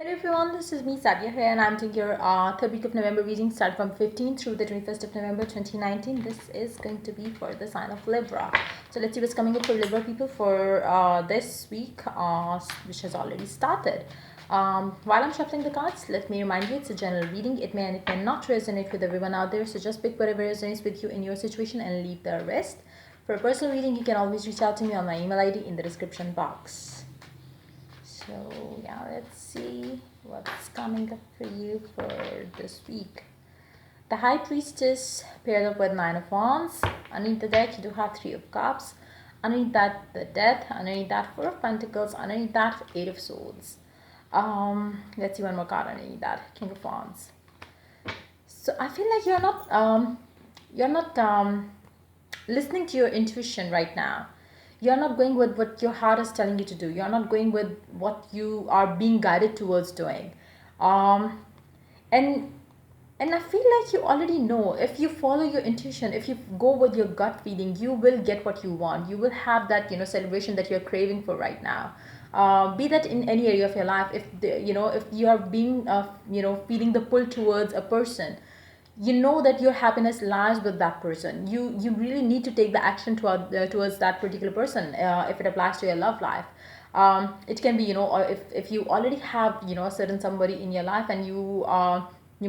Hello everyone, this is me Sadia here and I'm taking your 3rd week of November reading start from 15th through the 21st of November 2019. This is going to be for the sign of Libra. So let's see what's coming up for Libra people for this week, which has already started. While I'm shuffling the cards, let me remind you it's a general reading. It may and it may not resonate with everyone out there, so just pick whatever resonates with you in your situation and leave the rest. For a personal reading, you can always reach out to me on my email ID in the description box. So yeah, let's see what's coming up for you for this week. The High Priestess paired up with Nine of Wands. Underneath the deck, you do have Three of Cups. Underneath that, the Death. Underneath that, Four of Pentacles. Underneath that, Eight of Swords. Let's see one more card underneath that, King of Wands. So I feel like you're not listening to your intuition right now. You're not going with what your heart is telling you to do. You're not going with what you are being guided towards doing. um and and I feel like you already know, if you follow your intuition, if you go with your gut feeling, you will get what you want. You will have that, celebration that you're craving for right now. Be that in any area of your life. If you are being feeling the pull towards a person, you know that your happiness lies with that person. You really need to take the action towards that particular person, if it applies to your love life. It can be, or if you already have, a certain somebody in your life, and you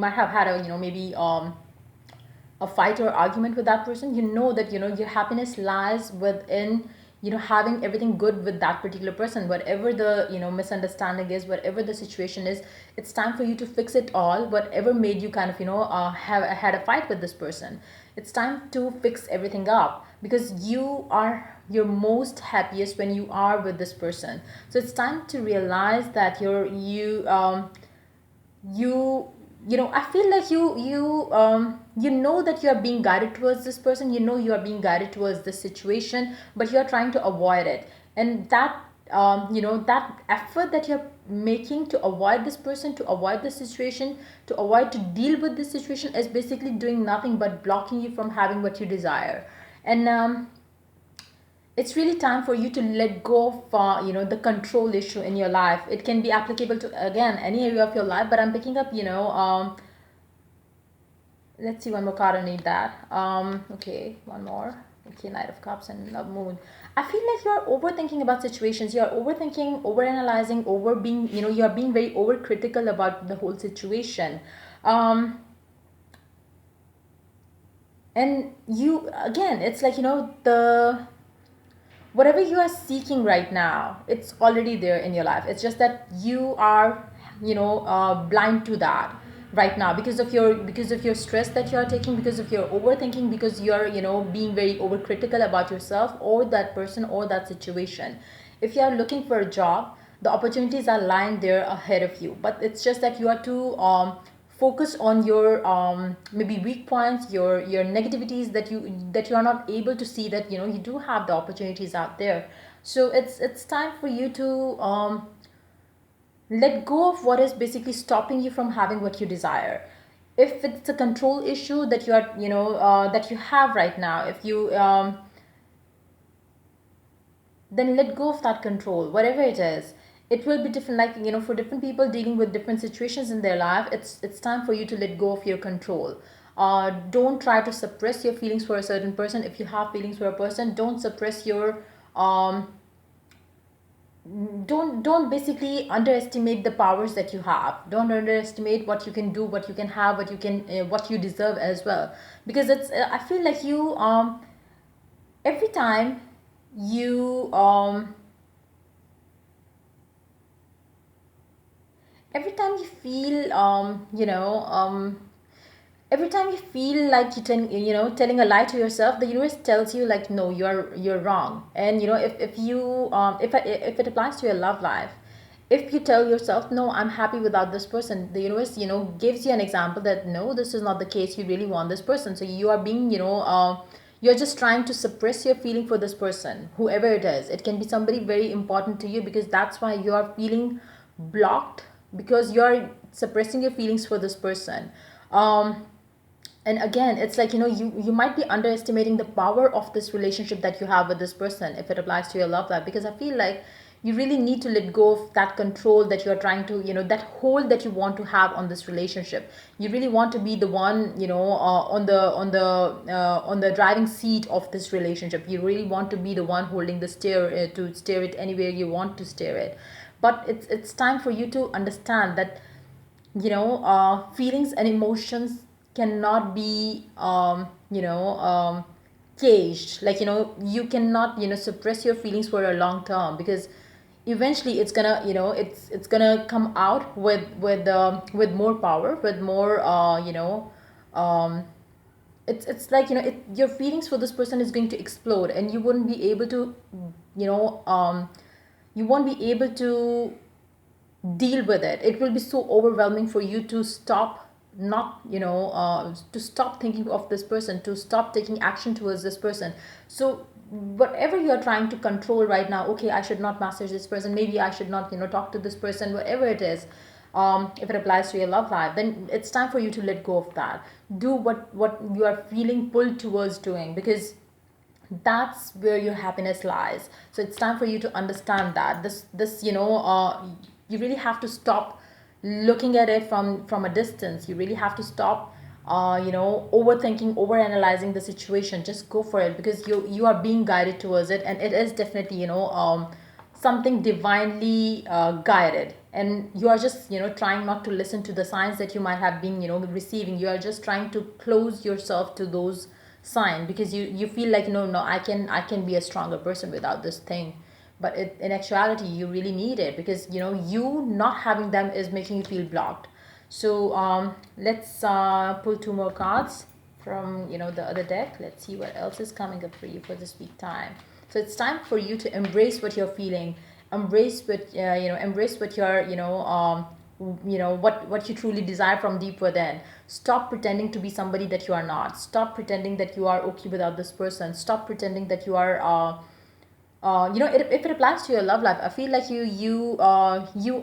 might have had a, maybe a fight or argument with that person. You know that, your happiness lies within, having everything good with that particular person. Whatever the, misunderstanding is, whatever the situation is, it's time for you to fix it all. Whatever made you kind of, have had a fight with this person, it's time to fix everything up, because you are your most happiest when you are with this person. So it's time to realize that you I feel like you know that you are being guided towards this person. You know you are being guided towards this situation, but you are trying to avoid it. And that, that effort that you're making to avoid this person, to avoid the situation, to avoid to deal with this situation, is basically doing nothing but blocking you from having what you desire. And it's really time for you to let go of, the control issue in your life. It can be applicable to, again, any area of your life, but I'm picking up, let's see one more card. I need that. Okay, one more. Okay, Knight of Cups and Love Moon. I feel like you're overthinking about situations. You're overthinking, overanalyzing, over being, you're being very overcritical about the whole situation. um and you, again, it's like, the whatever you are seeking right now, it's already there in your life. It's just that you are, blind to that right now, because of your stress that you are taking, because of your overthinking, because you're, being very overcritical about yourself or that person or that situation. If you are looking for a job, the opportunities are lying there ahead of you, but it's just that you are too focus on your, maybe weak points, your negativities, that you are not able to see that, you do have the opportunities out there. So it's time for you to let go of what is basically stopping you from having what you desire. If it's a control issue that you are, that you have right now, if you then let go of that control, whatever it is. It will be different, like, for different people dealing with different situations in their life. It's time for you to let go of your control. Don't try to suppress your feelings for a certain person. If you have feelings for a person, don't suppress your, don't basically underestimate the powers that you have. Don't underestimate what you can do, what you can have, what you deserve as well. Because it's, I feel like you, every time you every time you feel, every time you feel like telling a lie to yourself, the universe tells you, like, no, you're wrong. And, if you, if it applies to your love life, if you tell yourself, no, I'm happy without this person, the universe, gives you an example that, no, this is not the case. You really want this person. So you are being, you're just trying to suppress your feeling for this person, whoever it is. It can be somebody very important to you, because that's why you are feeling blocked, because you're suppressing your feelings for this person. And again, it's like, you might be underestimating the power of this relationship that you have with this person, if it applies to your love life. Because I feel like you really need to let go of that control that you're trying to, that hold that you want to have on this relationship. You really want to be the one, on the driving seat of this relationship. You really want to be the one holding the steer, to steer it anywhere you want to steer it. But it's time for you to understand that, feelings and emotions cannot be, caged. Like, you cannot, suppress your feelings for a long term, because eventually it's gonna, it's gonna come out with more power, with more, um it's like, your feelings for this person is going to explode, and you wouldn't be able to, you know you won't be able to deal with it. It will be so overwhelming for you to stop, not, to stop thinking of this person, to stop taking action towards this person. So whatever you're trying to control right now, okay, I should not message this person, maybe I should not, talk to this person, whatever it is, if it applies to your love life, then it's time for you to let go of that. Do what you are feeling pulled towards doing, because that's where your happiness lies. So it's time for you to understand that this you really have to stop looking at it from a distance. You really have to stop, overthinking, overanalyzing the situation. Just go for it, because you are being guided towards it, and it is definitely, something divinely guided. And you are just, trying not to listen to the signs that you might have been, receiving. You are just trying to close yourself to those signs, because you feel like, no, I can be a stronger person without this thing. But in actuality, you really need it, because, you not having them is making you feel blocked. So let's pull two more cards from, the other deck. Let's see what else is coming up for you for this week time. So it's time for you to embrace what you're feeling, embrace what you're, what you truly desire from deep within. Stop pretending to be somebody that you are not. Stop pretending that you are okay without this person. Stop pretending that you are, if it applies to your love life, I feel like you are, you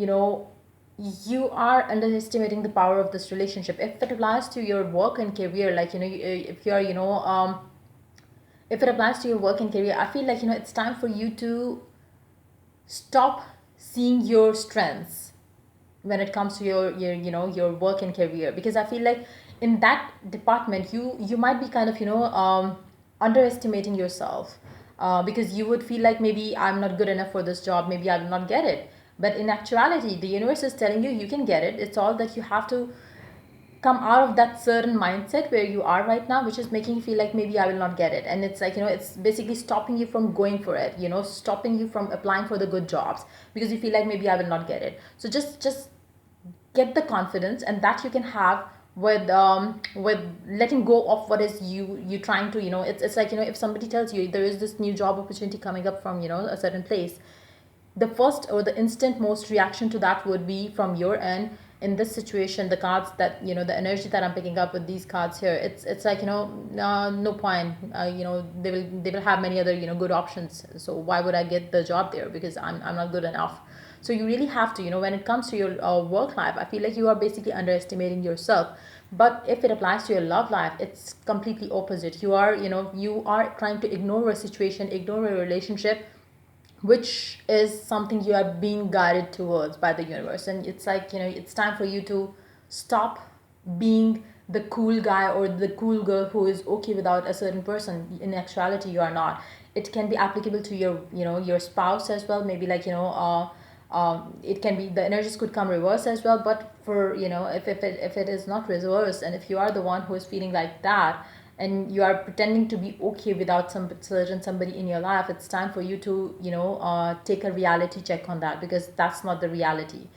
know you are underestimating the power of this relationship. If it applies to your work and career, like, if you're, if it applies to your work and career, I feel like, it's time for you to stop seeing your strengths when it comes to your work and career, because I feel like in that department you might be kind of, underestimating yourself, because you would feel like, maybe I'm not good enough for this job, maybe I will not get it. But in actuality, the universe is telling you you can get it. It's all that you have to come out of that certain mindset where you are right now, which is making you feel like, maybe I will not get it. And it's like, it's basically stopping you from going for it, stopping you from applying for the good jobs, because you feel like, maybe I will not get it. So just get the confidence, and that you can have with letting go of what is you trying to, it's like, if somebody tells you there is this new job opportunity coming up from, a certain place, the first or the instant most reaction to that would be from your end. In this situation, the cards that, the energy that I'm picking up with these cards here, it's like, no point, they will have many other, good options. So why would I get the job there, because I'm not good enough. So you really have to, when it comes to your work life, I feel like you are basically underestimating yourself. But if it applies to your love life, it's completely opposite. You are, you are trying to ignore a situation, ignore a relationship, which is something you are being guided towards by the universe. And it's like, it's time for you to stop being the cool guy or the cool girl who is okay without a certain person. In actuality, you are not. It can be applicable to your, your spouse as well. Maybe like, it can be, the energies could come reverse as well. But for, if it is not reverse, and if you are the one who is feeling like that, and you are pretending to be okay without some certain somebody in your life, it's time for you to, take a reality check on that, because that's not the reality.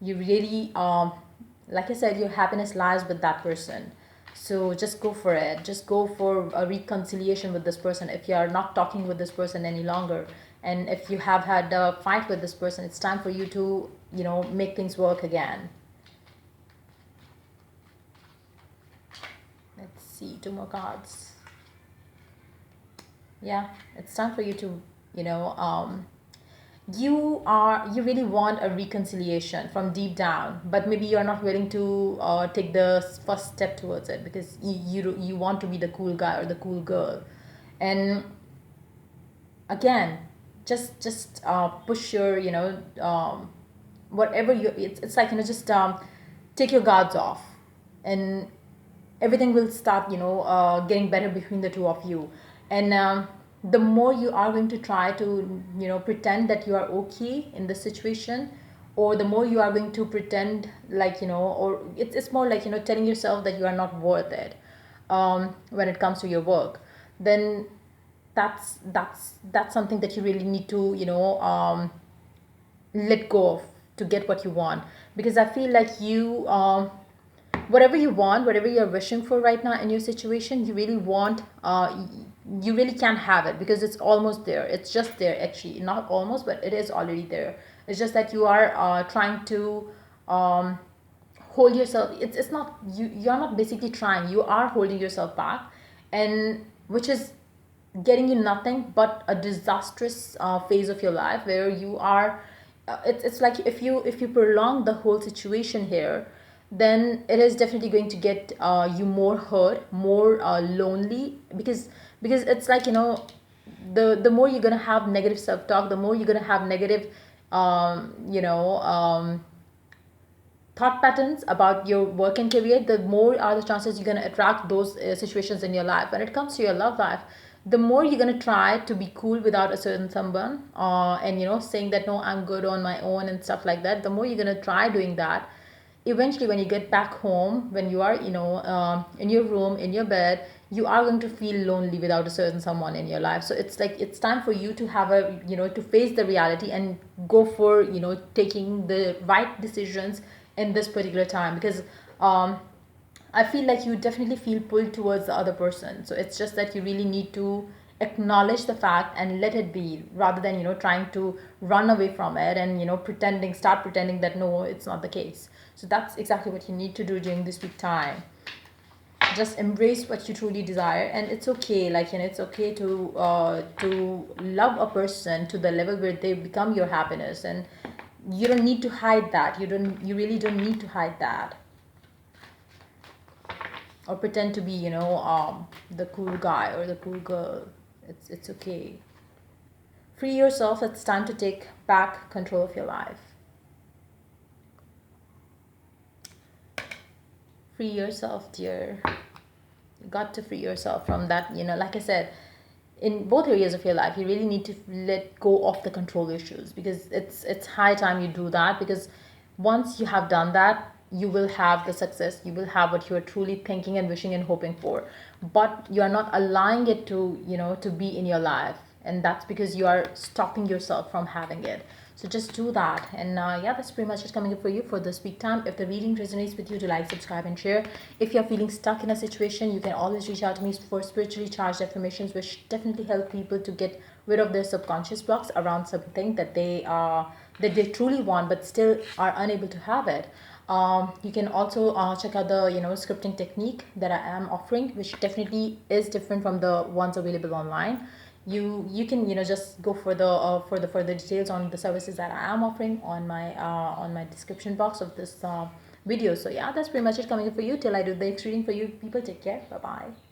You really, like I said, your happiness lies with that person. So just go for it. Just go for a reconciliation with this person if you are not talking with this person any longer. And if you have had a fight with this person, it's time for you to, make things work again. Let's see, two more cards. Yeah, it's time for you to, you really want a reconciliation from deep down, but maybe you're not willing to take the first step towards it, because you want to be the cool guy or the cool girl. And again, just push your, whatever you, it's like, just take your guards off, and everything will start, getting better between the two of you. And the more you are going to try to, pretend that you are okay in the situation, or the more you are going to pretend like, or it's more like, telling yourself that you are not worth it, when it comes to your work, then that's something that you really need to, let go of, to get what you want. Because I feel like you, whatever you want, whatever you're wishing for right now in your situation, you really want, you really can't have it, because it's almost there, it's just there, actually not almost, but it is already there. It's just that you are trying to, um, hold yourself, it's not you, you're not basically trying, you are holding yourself back, and which is getting you nothing but a disastrous phase of your life, where you are, it's like, if you prolong the whole situation here, then it is definitely going to get you more hurt, more lonely, because it's like, the more you're gonna have negative self-talk, the more you're gonna have negative, thought patterns about your work and career, the more are the chances you're going to attract those situations in your life. When it comes to your love life, the more you're going to try to be cool without a certain someone, and saying that no, I'm good on my own and stuff like that, the more you're going to try doing that, eventually when you get back home, when you are, in your room, in your bed, you are going to feel lonely without a certain someone in your life. So it's like, it's time for you to have a, to face the reality, and go for, taking the right decisions in this particular time. Because I feel like you definitely feel pulled towards the other person. So it's just that you really need to acknowledge the fact and let it be, rather than, trying to run away from it, and, start pretending that no, it's not the case. So that's exactly what you need to do during this week time. Just embrace what you truly desire, and it's okay, like, it's okay to love a person to the level where they become your happiness, and you don't need to hide that, you really don't need to hide that, or pretend to be, the cool guy or the cool girl. It's okay. Free yourself. It's time to take back control of your life. Free yourself, dear. You got to free yourself from that, like I said, in both areas of your life, you really need to let go of the control issues, because it's high time you do that. Because once you have done that, you will have the success, you will have what you are truly thinking and wishing and hoping for. But you are not allowing it to, to be in your life, and that's because you are stopping yourself from having it. So just do that. And yeah, that's pretty much it coming up for you for this week time. If the reading resonates with you, to like, subscribe, and share. If you're feeling stuck in a situation, you can always reach out to me for spiritually charged affirmations, which definitely help people to get rid of their subconscious blocks around something that they truly want, but still are unable to have it. You can also check out the, scripting technique that I am offering, which definitely is different from the ones available online. You can, just go for the further details on the services that I am offering on my description box of this video. So yeah, that's pretty much it coming up for you. Till I do the next reading for you, people, take care. Bye bye.